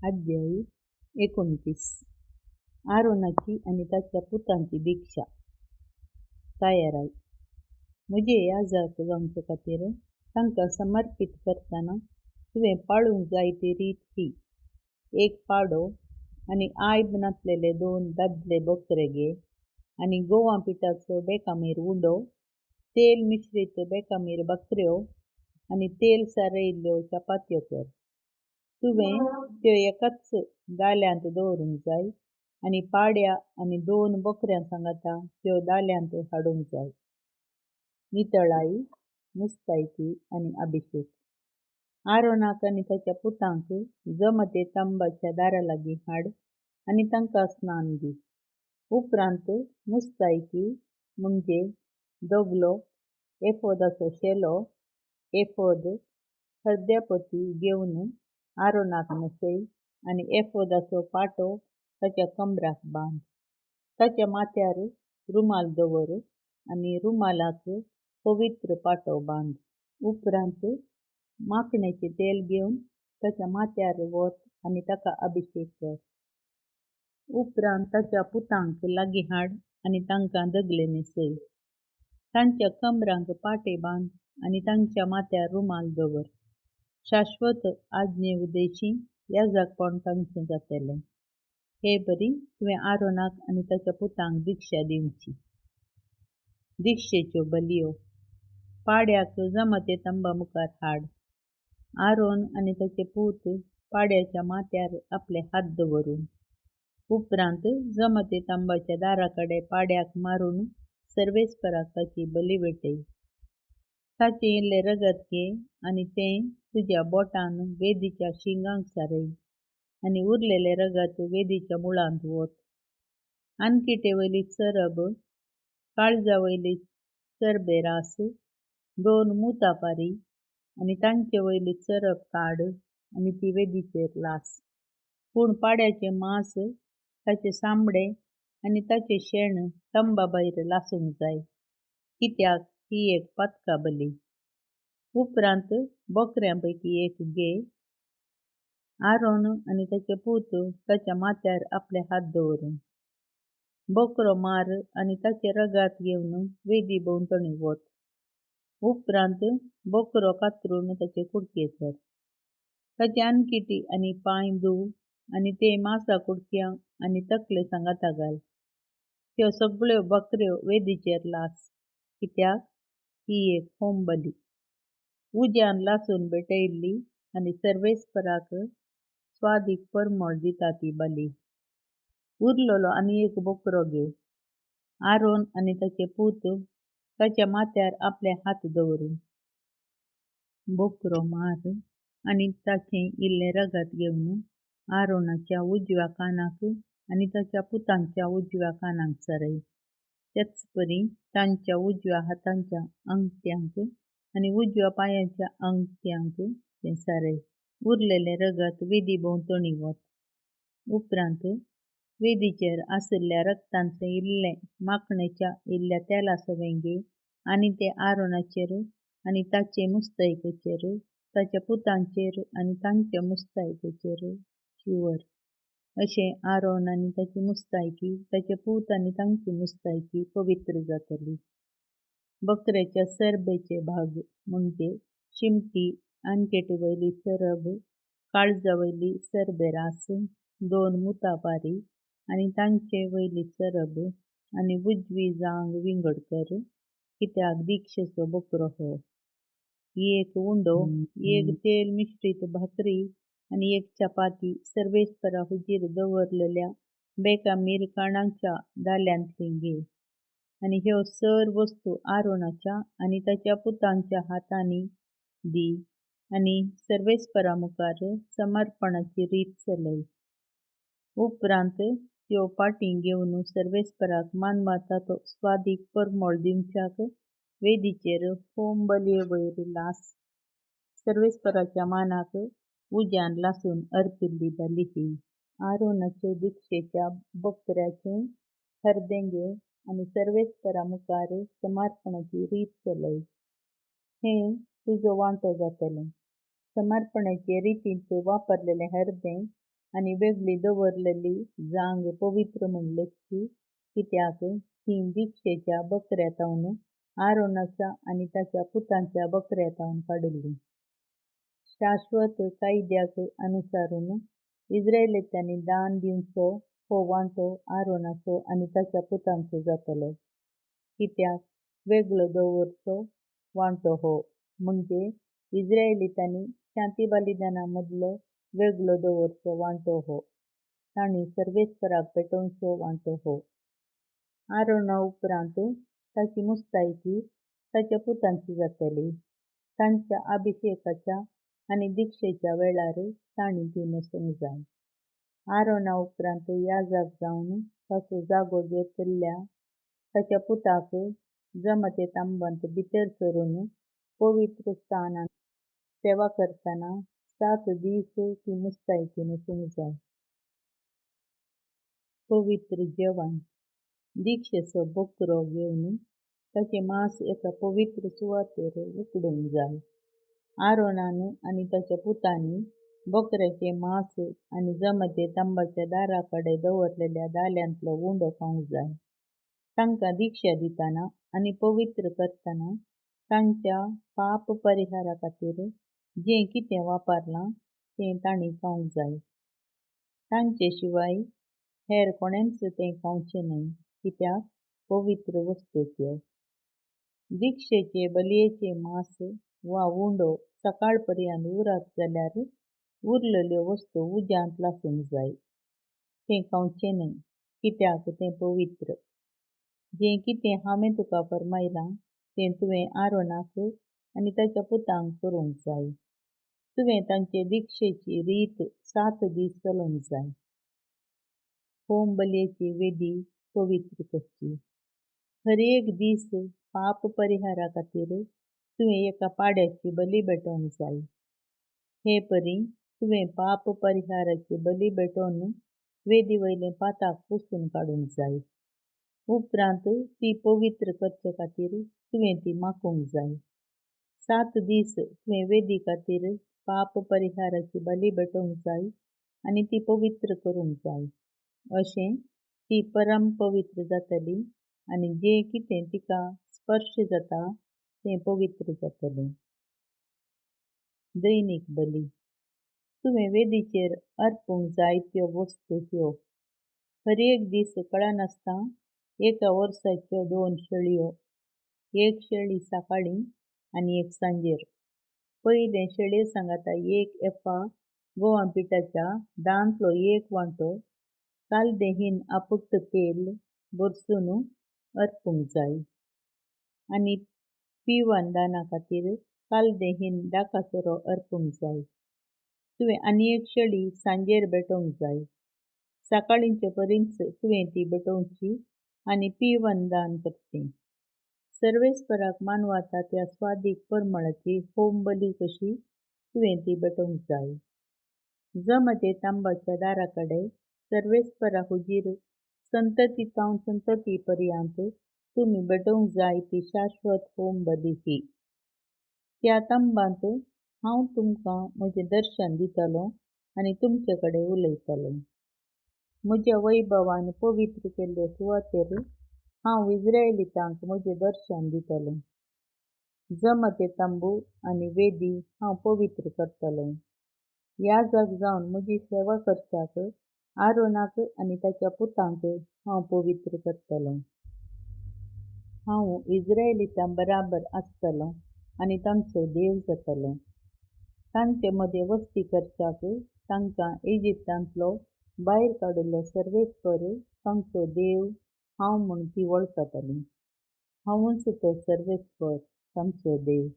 अध्यायी 29 आरोनाची आणि त्याच्या पुतांची दीक्षा तयाराई मुझे याजक जावचे खातीर तांकां समर्पित करतना तुवें पाळूंक जाय ती रीत ही: एक पाडो आनी आयब नासलेले 2 दादले बकरे घे, आनी गोवा पिठाचो बेकामीर उंडो, तेल मिश्रीत बेकामीर बकऱ्यो आनी तेल सारयल्ल्यो चपात्यो कर. तुवें त्यो एकाच दाल्यांत दवरूंक जाय आनी पाड्या आनी 2 बकऱ्यां सांगता त्यो दाल्यांत हाडूंक जाय. नितळाई, मुस्तायकी आनी अभिषेक. आरोनाक आनी ताच्या पुतांक जमते तंबाच्या दारालागीं हाड आनी तांकां स्नान दी. उपरांत मुस्तायकी म्हणजे दोगलो, एफोदाचो शेलो, एफोद, हळद्यापती घेवन आरोनाक न्हेसय आनी एफोदाचो पाटो ताच्या कमराक बांद. ताच्या माथ्यार रुमाल दवर आनी रुमालाक पवित्र पाटो बांद. उपरांत माखणेचें तेल घेवन ताच्या माथ्यार वत आनी ताका अभिषेक कर. उपरांत ताच्या पुतांक लागीं हाड आनी तांकां दगले न्हेसय. तांच्या कमरांक पाटे बांद आनी तांच्या माथ्यार रुमाल दवर. शाश्वत आज्ञे उदेशीं याजकपण तांचें जातलें. हे बरी तुवें आरोनाक आनी ताच्या पुतांक दीक्षा दिवची. दीक्षेच्यो बलयो. पाड्याक जमते तंबा मुखार हाड. आरोन आनी ताचे पूत पाड्याच्या माथ्यार आपले हात दवरून. उपरांत जमते तंबाच्या दाराकडे पाड्याक मारून सर्वेस्पराक ताची बली भेटय. ताचें इल्लें रगत घे आनी तें तुज्या बोटान वेदीच्या शिंगांक सारय आनी उरलेलें रगत वेदीच्या मुळांत वत. आनकिटे वयली चरब, काळजा वयली चरबेरास, 2 मुतापारी आनी तांचे वयली चरब काड आनी ती वेदीचेर लास. पूण पाड्याचें मांस, ताचे सामडे आनी ताचें शेण तंबा भायर लासूंक जाय, कित्याक ही एक पातका बली. उपरांत बकऱ्यां पैकी एक घे. आरोन आनी ताचे पूत ताच्या माथ्यार आपले हात दवरून. बकरो मार आनी ताचें रगत घेवन वेदी भोंवतणी वत. उपरांत बकरो कातरून ताचे कुडके कर. ताची आनकिटी आनी पांय धुव आनी ते मांसा कुडक्यां आनी तकले सांगाता घाल. त्यो सगळ्यो बकऱ्यो वेदीचेर लास, कित्याक ही एक होम बली, उज्यान लासून भेटयल्ली आनी सर्वेस्पराक स्वादीक परमळ दिता ती बली. उरलोलो आनी एक बकरो घे. आरोन आनी ताचे पूत ताच्या माथ्यार आपले हात दवरून. बकरो मार आनी ताचें इल्लें रगत घेवन आरोनाच्या उजव्या कानाक आनी ताच्या पुतांच्या उजव्या कानाक सारय. तेच परी तांच्या उजव्या हातांच्या अंगठ्यांक आनी उजव्या पांयाच्या अंगठ्यांक तें सारय. उरलेलें रगत वेदी भोंवतणी वत. उपरांत वेदीचेर आसल्ल्या रगतांतलें इल्लें माखणेच्या इल्ल्या तेला सवें घे आनी तें आरोनाचेर आनी ताचे मुस्तायकेचेर, ताच्या पुतांचेर आनी तांच्या मुस्तायकेचेर शिंवर. अशें आरोन आनी ताची मुस्तायकी, ताचे पूत आनी तांची मुस्तायकी पवित्र जातली. बकरेच्या सरबेचे भाग म्हणजे शिमटी, आनकेटे वयली चरब, काळजा वयली चरबेरास, 2 मुतापारी आनी तांचे वयली चरब आनी उजवी जांग विंगड कर, कित्याक दीक्षेचो बकरो हो. एक उंडो, एक तेल मिश्रीत भाकरी आनी एक चपाती सर्वेस्परा हुजीर दवरलेल्या बेकामीर काणाच्या दाल्यांतलीं घे. आनी ह्यो सर वस्तू आरोनाच्या आनी ताच्या पुतांच्या हातांनी दी आनी सर्वेस्परा मुखार समर्पणाची रीत चलय. उपरांत त्यो पाटी घेवन सर्वेस्पराक मानवांता तो स्वादीक परमळ दिवच्याक वेदीचेर होम बलये वयर लास. सर्वेस्पराच्या मानाक उज्यान लासून अर्पिल्ली बली ही. आरोनाचे दीक्षेच्या बकऱ्याचें हरदें घे आनी सर्वेस्परा मुखार समर्पणाची रीत चलय. हें तुजो वांटो जातलें. समर्पणेचे रितींत वापरलेलें हरदें आनी वेगळी दवरलेली जांग पवित्र म्हूण लेखची, कित्याक ती दिक्षेच्या बकऱ्यातावन आरोनाच्या आनी ताच्या पुतांच्या बकऱ्यातावन काडिल्ली. शाश्वत कायद्याक अनुसारून इस्रायेलींनी दान दिवचो हो वांटो आरोनाचो आनी ताच्या पुतांचो जातलो, कित्याक वेगळो दवरचो वांटो हो म्हणजे इस्रायेलींनी शांती बलिदाना मदलो वेगळो दवरचो वांटो हो, तांणी सर्वेस्पराक पेटोवचो वांटो हो. आरोना उपरांत ताची मुस्तायकी ताच्या पुतांची जातली. तांच्या अभिषेकाच्या आनी दिक्षेच्या वेळार तांणी ती नेसूंक जाय. आरोना उपरांत याजक जावन ताचो जागो घेतल्या ताच्या पुताक जमते तांब्यांत भितर सरून पवित्र स्थानांत सेवा करतना 7 दीस ती मुस्तायकी नेसूंक जाय. पवित्र जेवण दिक्षेचो बकरो घेवन ताचें मांस एका पवित्र सुवातेर उकडूंक जाय. आरोनान आनी ताच्या पुतांनी बकऱ्याचें मांस आनी जमते तांब्याच्या दाराकडेन दवरलेल्या दाल्यांतलो उंडो खावंक जाय. तांकां दिक्षा दितना आनी पवित्र करतना तांच्या पाप परिहारा खातीर जें कितें वापरलां तें तांणी खावंक जाय. तांचे शिवाय हेर कोणेंच तें खावचें न्हय, कित्याक पवित्र वस्तू त्यो. दिक्षेचे बलयेचें मांस वा उंडो सकाळपर्यंत उरत जाल्यार उरलेल्यो वस्तू उज्यांत लासूंक जाय. तें खावचें न्हय, कित्याक तें पवित्र. जें कितें हांवें तुका फर्मायलां तें तुवें आरोनाक आनी ताच्या पुतांक करूंक जाय. तुवें तांचे दिक्षेची रीत 7 दीस चलोवंक जाय. होम बलयेची वेदी पवित्र करची. हर एक दीस पाप परिहारा खातीर तुवें एका पाड्याची बली भेटोवंक जाय. हे परी तुवें पाप परिहाराची बली भेटोवन वेदी वयलें पाताक पुसून काडूंक जाय. उपरांत ती पवित्र करचे खातीर तुवें ती माखूंक जाय. 7 दीस तुवें वेदी खातीर पाप परिहाराची बली भेटोवंक जाय आनी ती पवित्र करूंक जाय. अशें ती परम पवित्र जातली आनी जें कितें तिका स्पर्श जाता तें पवित्र जातलें. दैनीक बली तुवें वेदीचेर अर्पूंक जाय त्यो वस्तू ह्यो. हर एक दीस कळनासतना एका वर्साच्यो 2 शेळयो, 1 शेळी सकाळीं आनी 1 सांजेर. पयले शेळये सांगाता 1 एफा गंवा पिठाच्या दांतलो 1 वांटो कालदेहीन आपुट्ट तेल भरसून अर्पूंक जाय. आनी पिवन दाना खातीर कालदेहीन दाखासरो अर्पूंक जाय. तुवें आनी 1 शेळी सांजेर भेटोवंक जाय. सकाळींचे परीस तुवें ती भेटोवची आनी पिवन दान करचें. सर्वेस्पराक मानवता त्या स्वादीक परमळाची होम बली कशी तुवें ती भेटोवंक जाय. जमते तांब्याच्या दाराकडेन सर्वेस्परा हुजीर संततीतावन संतती पर्यंत तुमी भेटोवंक जाय ती शाश्वत होम बली ही. त्या तांब्यांत हांव तुमकां म्हजें दर्शन दितलों आनी तुमचे कडेन उलयतलों. म्हज्या वैभवान पवित्र केल्ले सुवातेर हांव इस्रायेलींतांक म्हजें दर्शन दितलों. जमते तांबू आनी वेदी हांव पवित्र करतलों. याजक जावन म्हजी सेवा करच्याक आरोनाक आनी ताच्या पुतांक हांव पवित्र करतलों. हांव इस्रायेलींतां बराबर आसतलों आनी तांचो देव जातलों. तांचे मदें वस्ती करच्याक तांकां इजिप्तांतलो भायर काडिल्लो सर्वेस्पर तांचो देव हांव म्हूण ती वळखतलीं. हांवूच तो सर्वेस्पर तांचो देव.